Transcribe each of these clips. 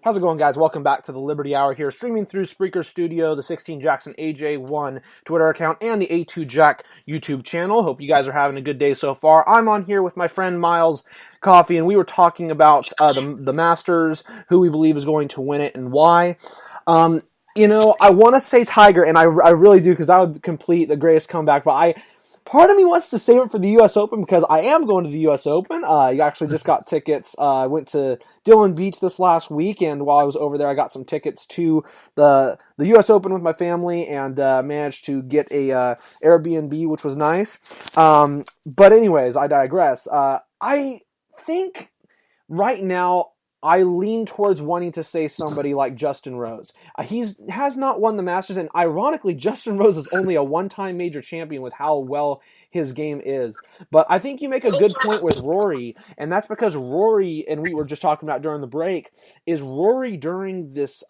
How's it going, guys? Welcome back to the Liberty Hour here, streaming through Spreaker Studio, the 16 Jackson AJ1 Twitter account, and the A2 Jack YouTube channel. Hope you guys are having a good day so far. I'm on here with my friend Miles Coffee, and we were talking about the Masters, who we believe is going to win it, and why. I want to say Tiger, and I really do, because that would complete the greatest comeback, but part of me wants to save it for the U.S. Open because I am going to the U.S. Open. I actually just got tickets. I went to Dillon Beach this last week, and while I was over there, I got some tickets to the U.S. Open with my family, and managed to get a Airbnb, which was nice. But anyways, I digress. I think right now I lean towards wanting to say somebody like Justin Rose. Has not won the Masters, and ironically, Justin Rose is only a one-time major champion with how well his game is. But I think you make a good point with Rory, and that's because Rory, and we were just talking about during the break, is Rory during this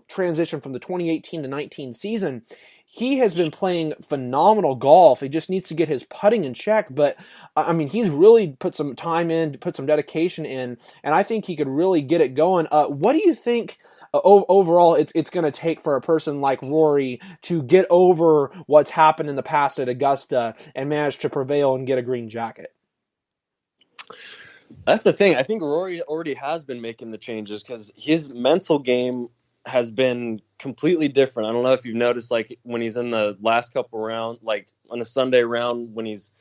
transition from the 2018 to 19 season. He has been playing phenomenal golf. He just needs to get his putting in check. But, I mean, he's really put some time in, put some dedication in, and I think he could really get it going. What do you think overall it's going to take for a person like Rory to get over what's happened in the past at Augusta and manage to prevail and get a green jacket? That's the thing. I think Rory already has been making the changes because his mental game has been completely different. I don't know if you've noticed, like when he's in the last couple rounds, like on a Sunday round, when he's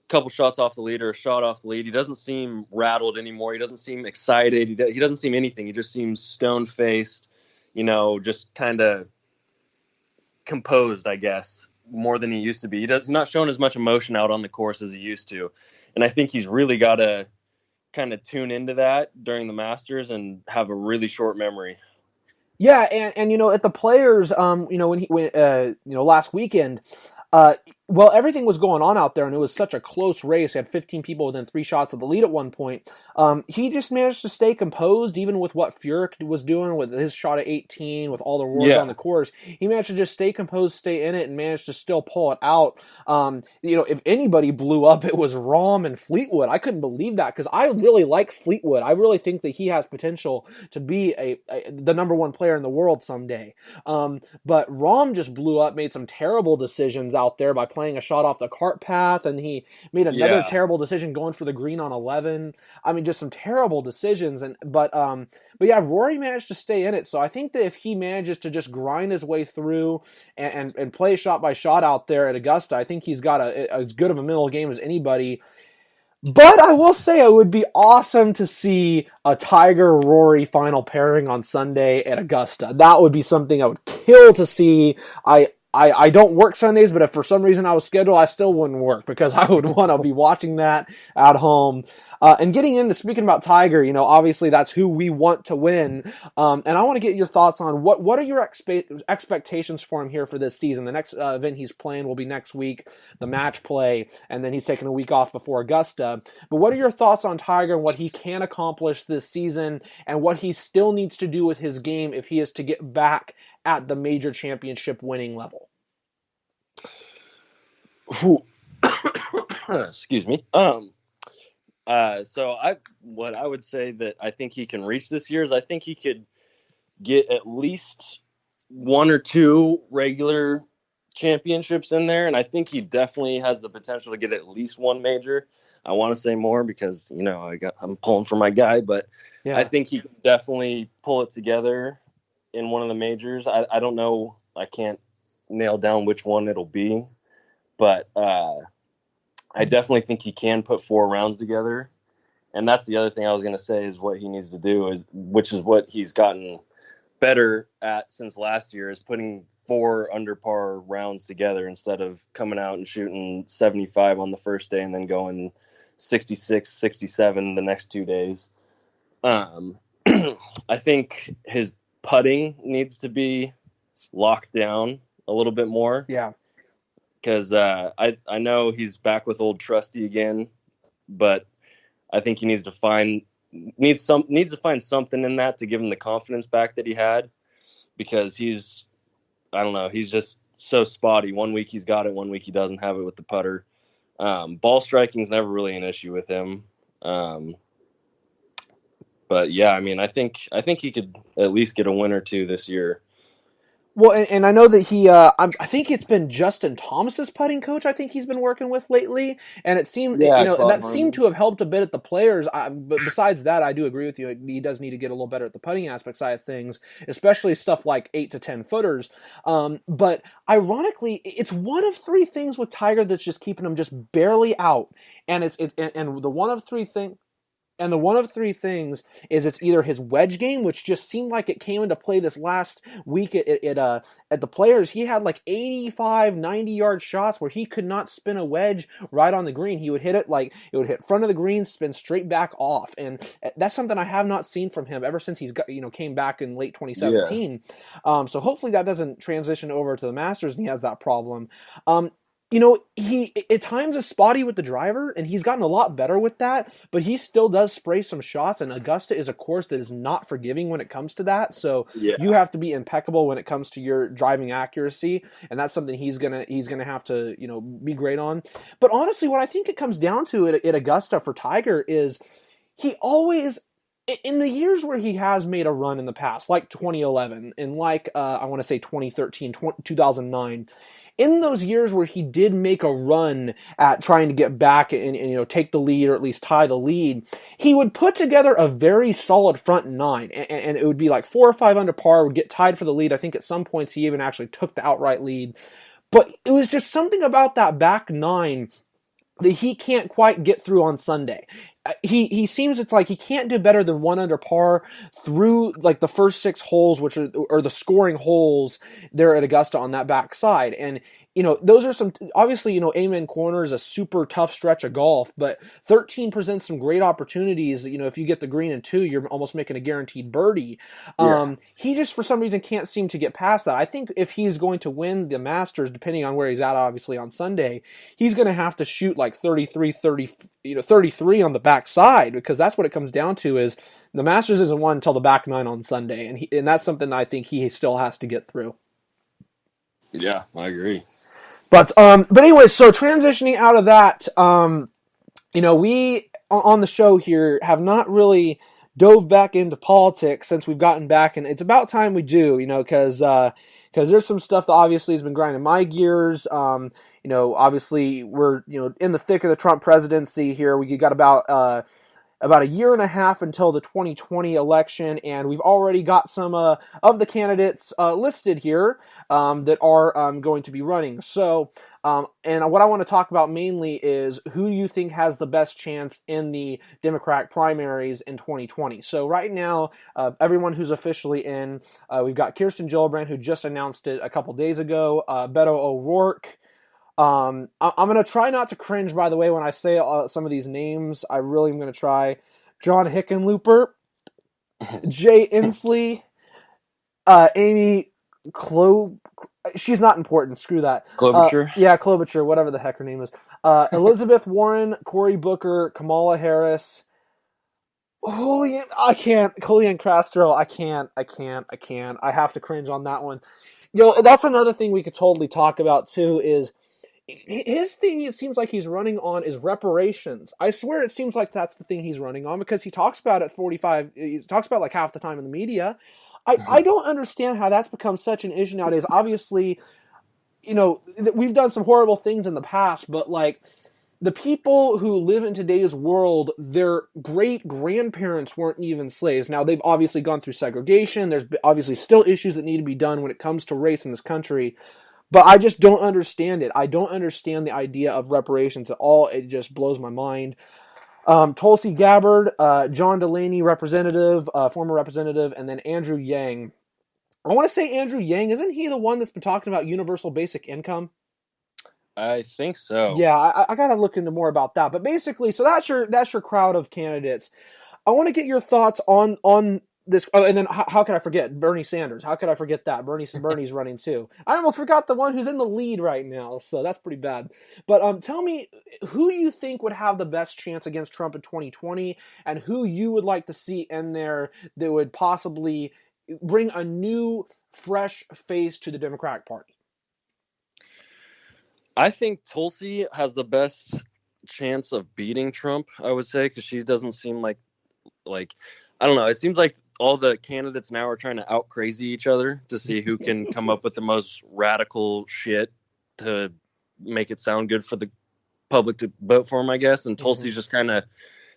a couple shots off the lead or a shot off the lead, he doesn't seem rattled anymore. He doesn't seem excited. He doesn't seem anything. He just seems stone-faced, just kind of composed, I guess, more than he used to be. He's not showing as much emotion out on the course as he used to. And I think he's really got to kind of tune into that during the Masters and have a really short memory. Yeah, and at the Players, last weekend, everything was going on out there, and it was such a close race. He had 15 people within 3 shots of the lead at one point. He just managed to stay composed, even with what Furyk was doing with his shot at 18, with all the roars on the course. He managed to just stay composed, stay in it, and managed to still pull it out. If anybody blew up, it was Rahm and Fleetwood. I couldn't believe that because I really like Fleetwood. I really think that he has potential to be the number one player in the world someday. But Rahm just blew up, made some terrible decisions out there by playing a shot off the cart path, and he made another terrible decision going for the green on 11. I mean, just some terrible decisions. But Rory managed to stay in it. So I think that if he manages to just grind his way through and play shot by shot out there at Augusta, I think he's got as good of a mental game as anybody. But I will say it would be awesome to see a Tiger-Rory final pairing on Sunday at Augusta. That would be something I would kill to see. I don't work Sundays, but if for some reason I was scheduled, I still wouldn't work because I would want to be watching that at home. And getting into speaking about Tiger, obviously that's who we want to win. And I want to get your thoughts on what are your expectations for him here for this season. The next event he's playing will be next week, the match play, and then he's taking a week off before Augusta. But what are your thoughts on Tiger and what he can accomplish this season and what he still needs to do with his game if he is to get back at the major championship winning level? Excuse me. What I would say that I think he can reach this year is I think he could get at least 1 or 2 regular championships in there, and I think he definitely has the potential to get at least 1 major. I want to say more because I'm pulling for my guy, but yeah. I think he can definitely pull it together in one of the majors. I don't know. I can't nail down which one it'll be, but I definitely think he can put 4 rounds together. And that's the other thing I was going to say is what he needs to do which is what he's gotten better at since last year, is putting 4 under par rounds together instead of coming out and shooting 75 on the first day and then going 66, 67 the next 2 days. I think his putting needs to be locked down a little bit more. Yeah. Because I know he's back with old Trusty again, but I think he needs to find something in that to give him the confidence back that he had, because he's just so spotty. 1 week he's got it, 1 week he doesn't have it with the putter. Ball striking is never really an issue with him. But yeah, I mean, I think he could at least get a win or two this year. Well, and I know that I think it's been Justin Thomas's putting coach. I think he's been working with lately, and it seemed, Yeah, Claude that seemed Harmon. to have helped a bit at the players. But besides that, I do agree with you. He does need to get a little better at the putting aspect side of things, especially stuff like 8 to 10 footers. But ironically, it's one of three things with Tiger that's just keeping him just barely out, and and the one of three things. And the one of three things is it's either his wedge game, which just seemed like it came into play this last week at the Players. He had like 85, 90-yard shots where he could not spin a wedge right on the green. He would hit it like it would hit front of the green, spin straight back off. And that's something I have not seen from him ever since he's got, came back in late Yeah. 2017. So hopefully that doesn't transition over to the Masters and he has that problem. He at times is spotty with the driver, and he's gotten a lot better with that, but he still does spray some shots, and Augusta is a course that is not forgiving when it comes to that, so Yeah. you have to be impeccable when it comes to your driving accuracy, and that's something he's gonna have to, be great on. But honestly, what I think it comes down to at Augusta for Tiger is he always in the years where he has made a run in the past, like 2011 and like I want to say 2013, 2009, in those years where he did make a run at trying to get back and take the lead or at least tie the lead, he would put together a very solid front nine, and it would be like 4 or 5 under par, would get tied for the lead. I think at some points he even actually took the outright lead. But it was just something about that back nine that he can't quite get through on Sunday. He seems it's like he can't do better than 1 under par through like the first 6 holes, which are the scoring holes there at Augusta on that back side. And those are some, obviously, Amen Corner is a super tough stretch of golf, but 13 presents some great opportunities. If you get the green in 2, you're almost making a guaranteed birdie. Yeah. He just, for some reason, can't seem to get past that. I think if he's going to win the Masters, depending on where he's at, obviously, on Sunday, he's going to have to shoot like 33 on the back side, because that's what it comes down to is the Masters isn't won until the back nine on Sunday, and that's something I think he still has to get through. Yeah, I agree. But anyway, so transitioning out of that, we on the show here have not really dove back into politics since we've gotten back, and it's about time we do, because there's some stuff that obviously has been grinding my gears. Obviously we're in the thick of the Trump presidency here. We got about a year and a half until the 2020 election, and we've already got some of the candidates listed here that are going to be running. So, and what I want to talk about mainly is who you think has the best chance in the Democratic primaries in 2020. So right now, everyone who's officially in, we've got Kirsten Gillibrand, who just announced it a couple days ago, Beto O'Rourke. I'm going to try not to cringe, by the way, when I say some of these names. I really am going to try. John Hickenlooper, Jay Inslee, Amy she's not important, screw that. Klobuchar. Yeah, Klobuchar, whatever the heck her name is. Elizabeth Warren, Cory Booker, Kamala Harris, Julian Castro. I can't. I have to cringe on that one. That's another thing we could totally talk about, too, is his thing, it seems like he's running on, is reparations. I swear it seems like that's the thing he's running on, because he talks about it 45, he talks about like half the time in the media. I don't understand how that's become such an issue nowadays. Obviously, we've done some horrible things in the past, but like the people who live in today's world, their great grandparents weren't even slaves. Now, they've obviously gone through segregation. There's obviously still issues that need to be done when it comes to race in this country. But I just don't understand it. I don't understand the idea of reparations at all. It just blows my mind. Tulsi Gabbard, John Delaney, representative, former representative, and then Andrew Yang. I want to say Andrew Yang, isn't he the one that's been talking about universal basic income? I think so. Yeah, I got to look into more about that. But basically, so that's your crowd of candidates. I want to get your thoughts on this. Oh, and then how could I forget Bernie Sanders? How could I forget that? Bernie's running too. I almost forgot the one who's in the lead right now, so that's pretty bad. But tell me who you think would have the best chance against Trump in 2020, and who you would like to see in there that would possibly bring a new, fresh face to the Democratic Party. I think Tulsi has the best chance of beating Trump, I would say, because she doesn't seem like I don't know. It seems like all the candidates now are trying to out crazy each other to see who can come up with the most radical shit to make it sound good for the public to vote for him, I guess. And Tulsi just kind of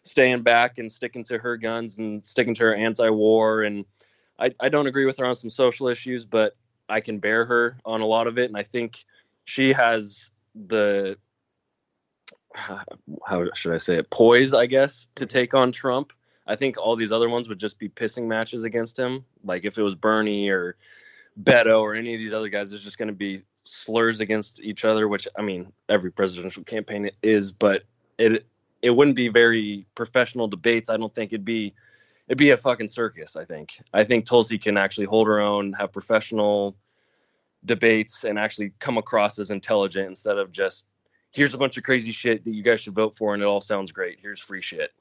staying back and sticking to her guns and sticking to her anti-war. And I don't agree with her on some social issues, but I can bear her on a lot of it. And I think she has the, how should I say it, poise, I guess, to take on Trump. I think all these other ones would just be pissing matches against him. Like if it was Bernie or Beto or any of these other guys, there's just going to be slurs against each other, which, I mean, every presidential campaign is, but it wouldn't be very professional debates. I don't think it'd be a fucking circus. I think Tulsi can actually hold her own, have professional debates, and actually come across as intelligent instead of just, here's a bunch of crazy shit that you guys should vote for and it all sounds great. Here's free shit.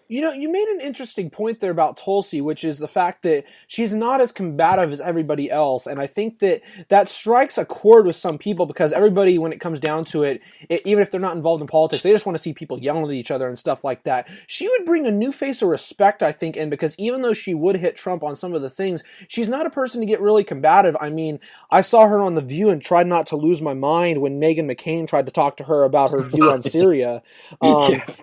You know, you made an interesting point there about Tulsi, which is the fact that she's not as combative as everybody else. And I think that that strikes a chord with some people because everybody, when it comes down to it, even if they're not involved in politics, they just want to see people yelling at each other and stuff like that. She would bring a new face of respect, I think, in because even though she would hit Trump on some of the things, she's not a person to get really combative. I mean, I saw her on The View and tried not to lose my mind when Meghan McCain tried to talk to her about her view on Syria.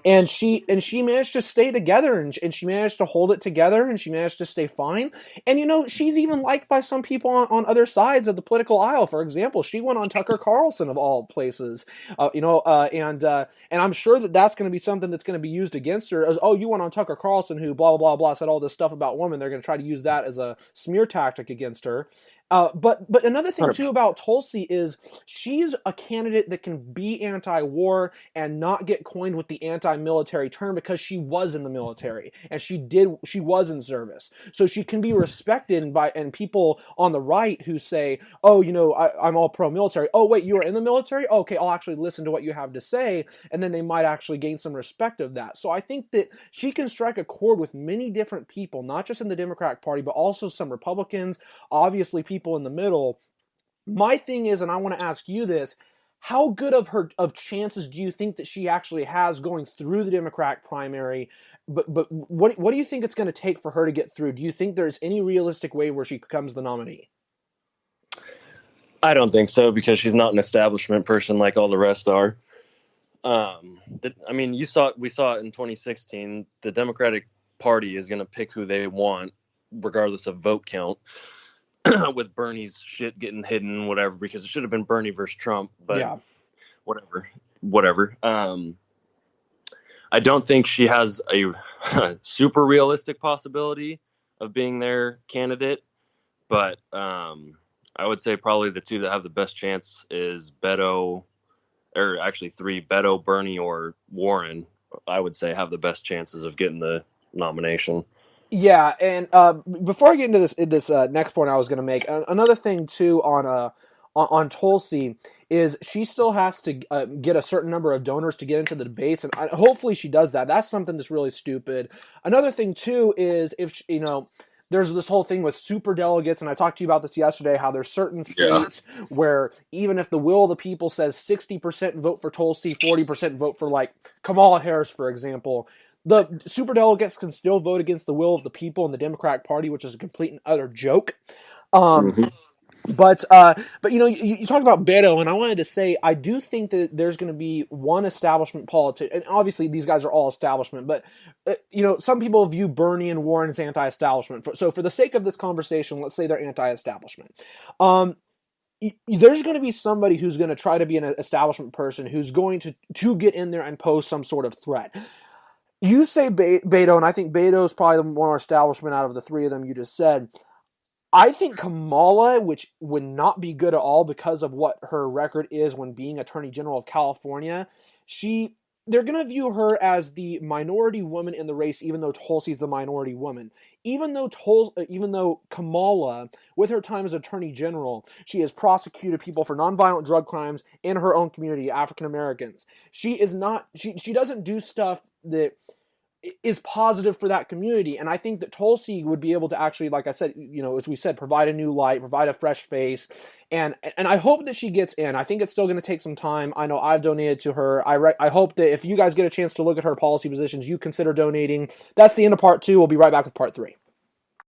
And she managed to stay together and she managed to hold it together and she managed to stay fine. And you know, she's even liked by some people on other sides of the political aisle. For example, she went on Tucker Carlson of all places, and I'm sure that that's going to be something that's going to be used against her as, oh, you went on Tucker Carlson who blah, blah, blah, said all this stuff about women. They're going to try to use that as a smear tactic against her. But another thing too about Tulsi is she's a candidate that can be anti-war and not get coined with the anti-military term because she was in the military and she was in service, so she can be respected by and people on the right who say, oh, you know, I'm all pro-military. Oh wait, you were in the military? Oh, okay, I'll actually listen to what you have to say, and then they might actually gain some respect of that. So I think that she can strike a chord with many different people, not just in the Democratic Party, but also some Republicans, obviously people in the middle. My thing is, and I want to ask you this, how good of chances do you think that she actually has going through the Democratic primary? But what do you think it's going to take for her to get through? Do you think there's any realistic way where she becomes the nominee? I don't think so because she's not an establishment person like all the rest are. I mean, we saw it in 2016. The Democratic Party is going to pick who they want, regardless of vote count. With Bernie's shit getting hidden, whatever, because it should have been Bernie versus Trump, but yeah. Whatever. I don't think she has a super realistic possibility of being their candidate, but I would say probably the two that have the best chance is Beto, or actually three, Beto, Bernie, or Warren, I would say have the best chances of getting the nomination. Yeah, and before I get into this next point I was going to make, another thing too on Tulsi is she still has to get a certain number of donors to get into the debates, and hopefully she does that. That's something that's really stupid. Another thing too is if there's this whole thing with super delegates, and I talked to you about this yesterday, how there's certain states where even if the will of the people says 60% vote for Tulsi, 40% vote for like Kamala Harris, for example, the superdelegates can still vote against the will of the people in the Democratic Party, which is a complete and utter joke. But you know, you talked about Beto, and I wanted to say I do think that there's going to be one establishment politician, and obviously these guys are all establishment, but you know, some people view Bernie and Warren as anti-establishment. So for the sake of this conversation, let's say they're anti-establishment. There's going to be somebody who's going to try to be an establishment person who's going to get in there and pose some sort of threat. You say Beto, and I think Beto is probably the more establishment out of the three of them you just said. I think Kamala, which would not be good at all because of what her record is when being Attorney General of California, they're going to view her as the minority woman in the race, even though Tulsi's the minority woman. Even though Kamala, with her time as Attorney General, she has prosecuted people for nonviolent drug crimes in her own community, African Americans. She doesn't do stuff that is positive for that community. And I think that Tulsi would be able to actually, like I said, as we said, provide a new light, provide a fresh face. And I hope that she gets in. I think it's still going to take some time. I know I've donated to her. I hope that if you guys get a chance to look at her policy positions, you consider donating. That's the end of part 2. We'll be right back with part 3.